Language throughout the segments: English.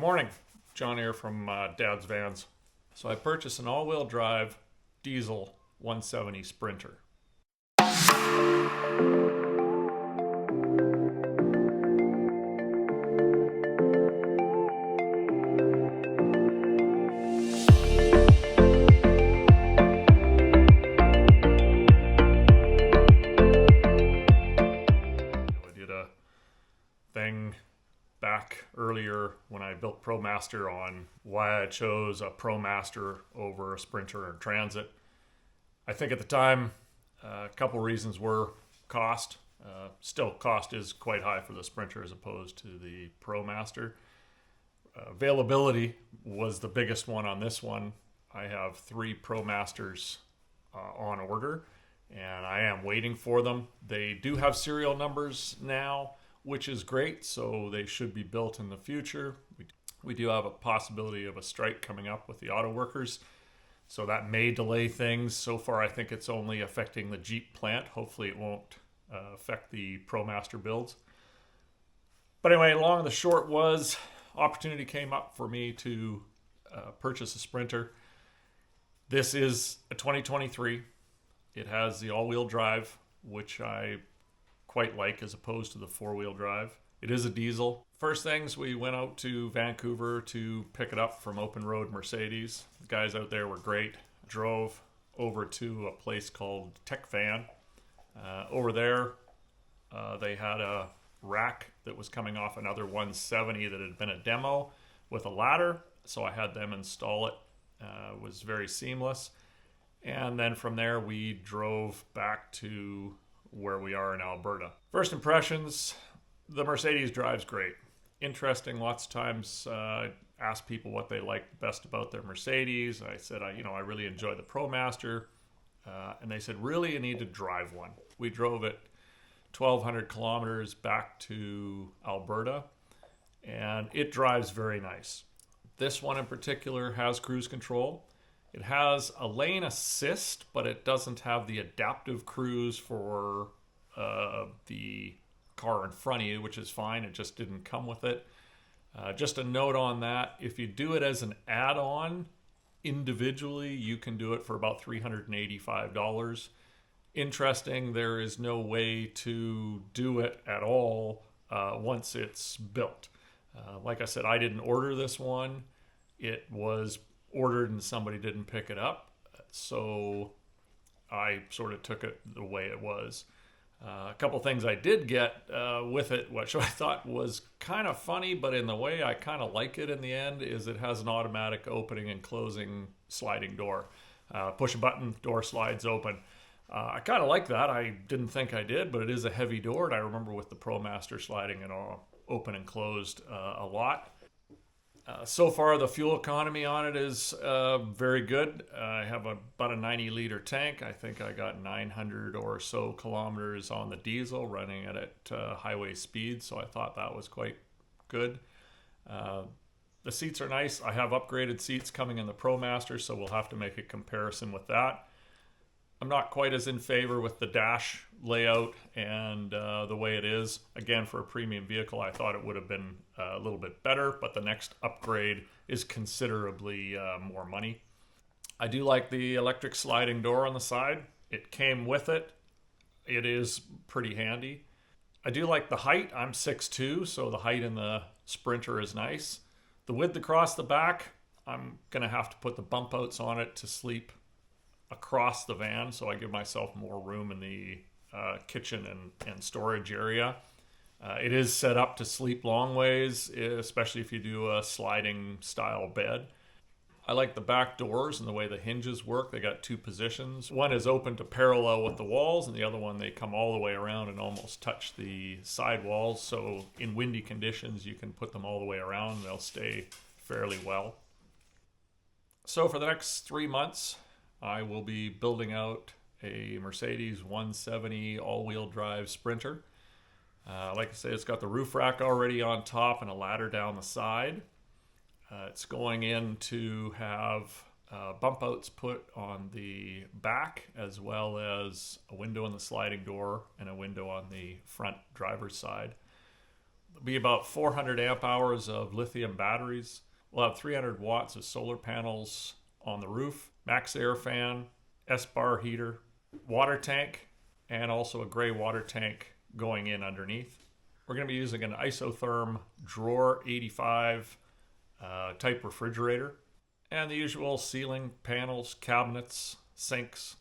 Good morning. John here from Dad's Vans. So I purchased an all-wheel drive diesel 170 Sprinter. I did a thing back earlier when I built ProMaster on why I chose a ProMaster over a Sprinter or Transit. I think at the time, a couple reasons were cost. Still, cost is quite high for the Sprinter as opposed to the ProMaster. Availability was the biggest one on this one. I have 3 ProMasters on order, and I am waiting for them. They do have serial numbers now, which is great, so they should be built in the future. We do have a possibility of a strike coming up with the auto workers, so that may delay things. So far, I think it's only affecting the Jeep plant. Hopefully it won't affect the ProMaster builds. But anyway, long and the short was, opportunity came up for me to purchase a Sprinter. This is a 2023. It has the all-wheel drive, which I quite like as opposed to the 4-wheel drive. It is a diesel. First things, we went out to Vancouver to pick it up from Open Road Mercedes. The guys out there were great. Drove over to a place called Tech Van. Over there, they had a rack that was coming off another 170 that had been a demo with a ladder, so I had them install it. It was very seamless. And then from there, we drove back to where we are in Alberta. First impressions, the Mercedes drives great. Interesting, lots of times ask people what they like best about their Mercedes. I said, I really enjoy the ProMaster. And they said, really, you need to drive one. We drove it 1,200 kilometers back to Alberta, and it drives very nice. This one in particular has cruise control. It has a lane assist, but it doesn't have the adaptive cruise for the car in front of you, which is fine. It just didn't come with it. Just a note on that, if you do it as an add-on individually, you can do it for about $385. Interesting, there is no way to do it at all once it's built. Like I said, I didn't order this one. It was ordered and somebody didn't pick it up, so I sort of took it the way it was. A couple things I did get with it, which I thought was kind of funny, but in the way I kind of like it in the end, is it has an automatic opening and closing sliding door. Push a button, door slides open. I kind of like that. I didn't think I did, but it is a heavy door, and I remember with the ProMaster sliding it all open and closed a lot. So far, the fuel economy on it is very good. I have about a 90-liter tank. I think I got 900 or so kilometers on the diesel running it at highway speed, so I thought that was quite good. The seats are nice. I have upgraded seats coming in the ProMaster, so we'll have to make a comparison with that. I'm not quite as in favor with the dash layout and the way it is. Again, for a premium vehicle, I thought it would have been a little bit better, but the next upgrade is considerably more money. I do like the electric sliding door on the side. It came with it. It is pretty handy. I do like the height. I'm 6'2", so the height in the Sprinter is nice. The width across the back, I'm going to have to put the bump outs on it to sleep across the van, so I give myself more room in the kitchen and storage area. It is set up to sleep long ways, especially if you do a sliding style bed. I like the back doors and the way the hinges work. They got 2 positions. One is open to parallel with the walls, and the other one they come all the way around and almost touch the side walls. So in windy conditions, you can put them all the way around and they'll stay fairly well. So for the next 3 months, I will be building out a Mercedes 170 all-wheel drive Sprinter. Like I say, it's got the roof rack already on top and a ladder down the side. It's going in to have bump outs put on the back, as well as a window in the sliding door and a window on the front driver's side. There'll be about 400 amp hours of lithium batteries. We'll have 300 watts of solar panels on the roof, max air fan, S-bar heater, water tank, and also a gray water tank going in underneath. We're going to be using an isotherm drawer 85 type refrigerator, and the usual ceiling panels, cabinets, sinks,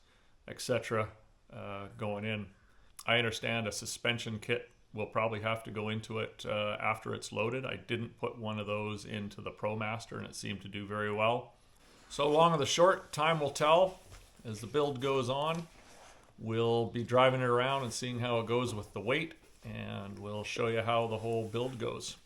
etc. Going in. I understand a suspension kit will probably have to go into it after it's loaded. I didn't put one of those into the ProMaster, and it seemed to do very well. So long or the short, time will tell as the build goes on. We'll be driving it around and seeing how it goes with the weight, and we'll show you how the whole build goes.